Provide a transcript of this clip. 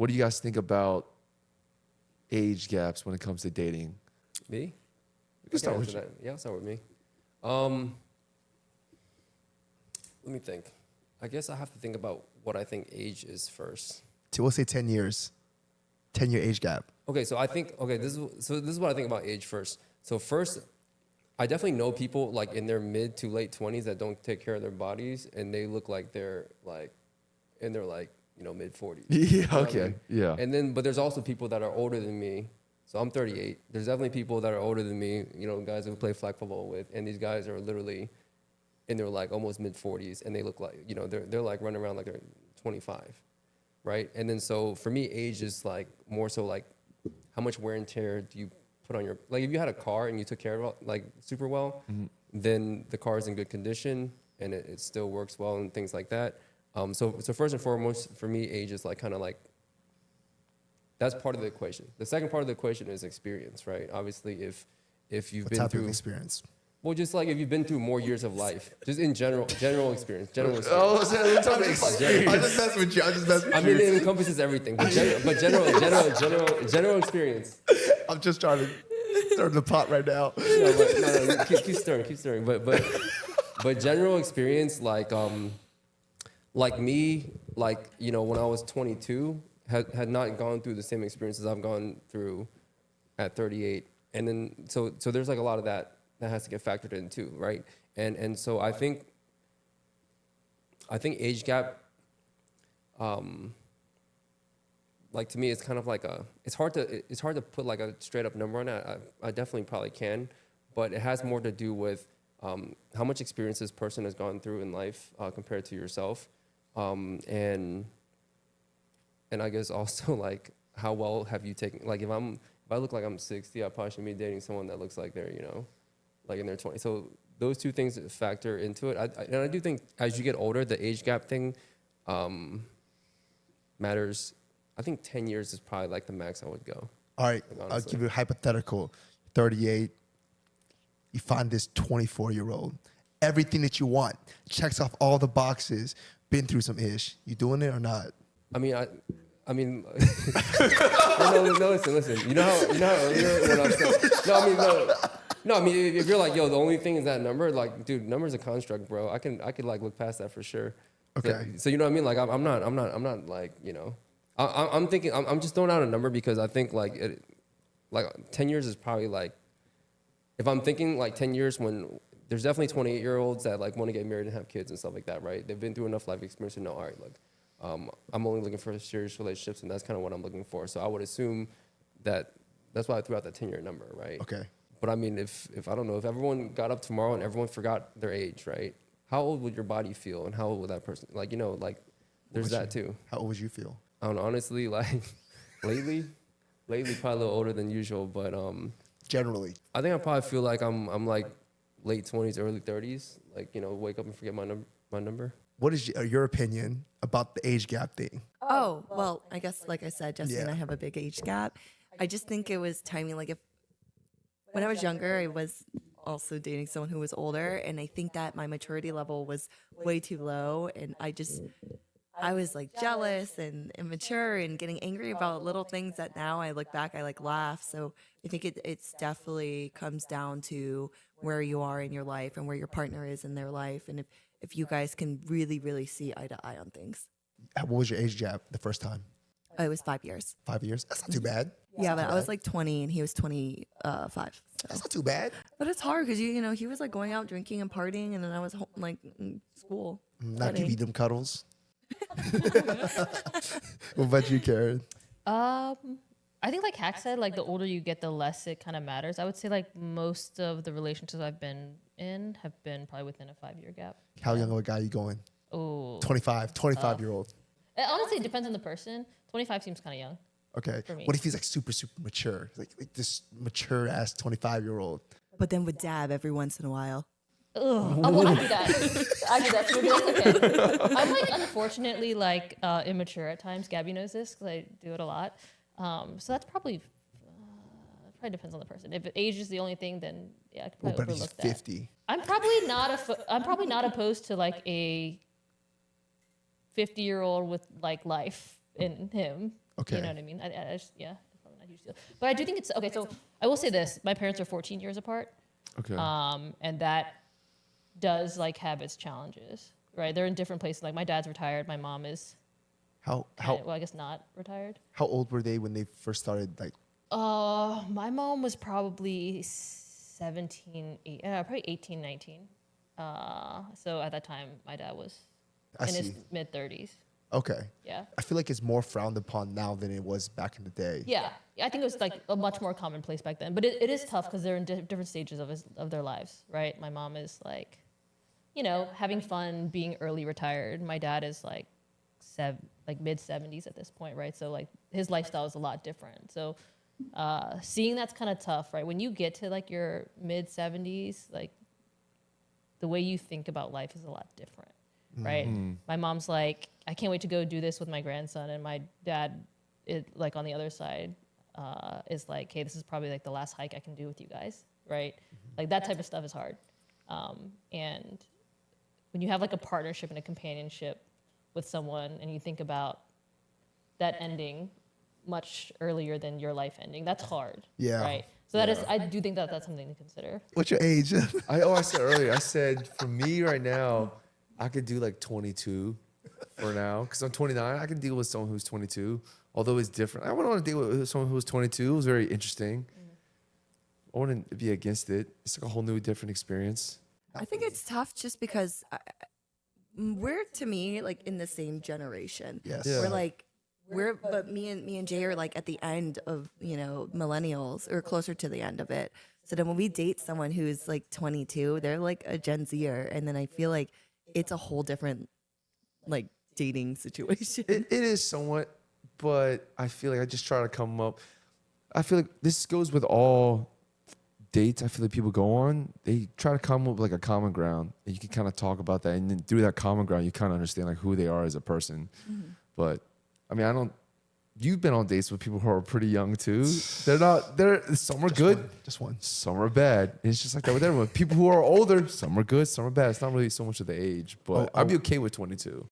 What do you guys think about age gaps when it comes to dating? Me? You can start with that. Yeah, I'll start with me. Let me think. I guess I have to think about what I think age is first. So we'll say 10 years. 10-year age gap. Okay, so I think, this is what I think about age first. So first, I definitely know people like in their mid to late 20s that don't take care of their bodies, and they look like they're like in their like, mid 40s. Yeah, You know okay, what I mean? yeah. And then, but there's also people that are older than me. So I'm 38. There's definitely people that are older than me, guys who play flag football with, and these guys are literally in their like almost mid 40s, and they look like, they're like running around like they're 25, right? And then so for me, age is like more so like how much wear and tear do you put on your, like if you had a car and you took care of it like super well, then the car is in good condition and it still works well and things like that. So first and foremost, for me, age is like kind of like, that's part of the equation. The second part of the equation is experience, right? Obviously, if you've been through experience. Well, just like if you've been through more years of life, just in general experience. Oh, so let's talk about experience. I just mess with you. I mean, it encompasses everything, but general experience. I'm just trying to stir the pot right now. No, keep stirring. But general experience, like me, like when I was 22, had not gone through the same experiences I've gone through at 38, and then so there's like a lot of that has to get factored in too, right? And so I think age gap, like to me, it's kind of like it's hard to put like a straight up number on it. I definitely probably can, but it has more to do with how much experience this person has gone through in life compared to yourself, and I guess also like how well have you taken, like if I look like I'm 60, I probably should be dating someone that looks like they're like in their 20s. So those two things factor into it. And I do think as you get older, the age gap thing matters. I think 10 years is probably like the max I would go. All right, like, I'll give you a hypothetical. 38, you find this 24-year-old. Everything that you want, checks off all the boxes, been through some ish. You doing it or not? I mean, no, listen. You know how earlier when I was saying, no, I mean, if you're like, yo, the only thing is that number, like, dude, number's a construct, bro. I could like look past that for sure. Okay. So you know what I mean? Like, I'm not like, I'm thinking, I'm just throwing out a number because I think like 10 years is probably like, if I'm thinking like 10 years when there's definitely 28-year-olds that like want to get married and have kids and stuff like that, right? They've been through enough life experience to know, all right, look, I'm only looking for serious relationships, and that's kind of what I'm looking for. So I would assume that's why I threw out that 10-year number, right? Okay. But I mean, if I don't know, if everyone got up tomorrow and everyone forgot their age, right? How old would your body feel, and how old would that person, like, like, there's that too. How old would you feel? I don't know, honestly, like, lately probably a little older than usual, but Generally. I think I probably feel like I'm like late 20s, early 30s, like, wake up and forget my number. What is your opinion about the age gap thing? Oh, well, I guess, like I said, Justin and Yeah. I have a big age gap. I just think it was timing. Like, when I was younger, I was also dating someone who was older, and I think that my maturity level was way too low, and I was like jealous and immature and getting angry about little things that now I look back, I like laugh. So I think it's definitely comes down to where you are in your life and where your partner is in their life, and if you guys can really, really see eye to eye on things. What was your age gap the first time? It was 5 years. 5 years? That's not too bad. Yeah, but I was like 20 and he was 25. So. That's not too bad. But it's hard because he was like going out drinking and partying, and then I was home, like in school. Not give you them cuddles. What about you, Karen? I think like Hac said, like the older you get, the less it kind of matters. I would say like most of the relationships I've been in have been probably within a 5-year gap. How young of a guy are you going? Oh, 25-year-old. It honestly depends on the person. 25 seems kind of young. Okay. For me. What if he's like super, super mature? Like this mature ass 25-year-old. But then would dab every once in a while. Ugh. Oh, well, I do that. So maybe that's okay. I'm like unfortunately like immature at times. Gabby knows this because I do it a lot. So that's probably depends on the person. If age is the only thing, then yeah, I could probably but he's overlook 50. that. I'm probably not opposed to like a 50-year-old with like life in him. Okay. You know what I mean? I just, yeah, it's probably not a huge deal. But I do think it's okay. So I will say this: my parents are 14 years apart, Okay. and that does like have its challenges, right? They're in different places. Like my dad's retired, my mom is, How well, I guess not retired. how old were they when they first started? Like, My mom was probably 17, probably 18, 19. So at that time, my dad was I in his see. mid 30s. Okay. Yeah. I feel like it's more frowned upon now than it was back in the day. Yeah, I think it was like a much more commonplace back then. But it is tough because they're in different stages of their lives, right? My mom is like, you know, having fun, being early retired. My dad is like mid 70s at this point, right? So like his lifestyle is a lot different. So seeing that's kind of tough, right? When you get to like your mid 70s, like the way you think about life is a lot different, right? My mom's like, I can't wait to go do this with my grandson, and my dad, like on the other side, is like, hey, this is probably like the last hike I can do with you guys, right? Like that type of stuff is hard. And when you have like a partnership and a companionship with someone, and you think about that ending much earlier than your life ending, that's hard. Yeah. Right. So that is, I do think that that's something to consider. What's your age? I said earlier, I said for me right now, I could do like 22 for now. Because I'm 29, I can deal with someone who's 22. Although it's different. I wouldn't want to deal with someone who was 22. It was very interesting. I wouldn't be against it. It's like a whole new different experience. I think it's tough just because we're, to me, like in the same generation. Yes. Yeah. But me and Jay are like at the end of, you know, millennials, or closer to the end of it. So then when we date someone who's like 22, they're like a Gen Zer, and then I feel like it's a whole different like dating situation. It is somewhat, but I feel like I just try to come up. I feel like this goes with all dates I feel like people go on. They try to come up with like a common ground, and you can kind of talk about that, and then through that common ground, you kind of understand like who they are as a person. But I mean, you've been on dates with people who are pretty young too. Some are good, Just one. some are bad. And it's just like that with everyone. People who are older, some are good, some are bad. It's not really so much of the age, but I'd be okay with 22.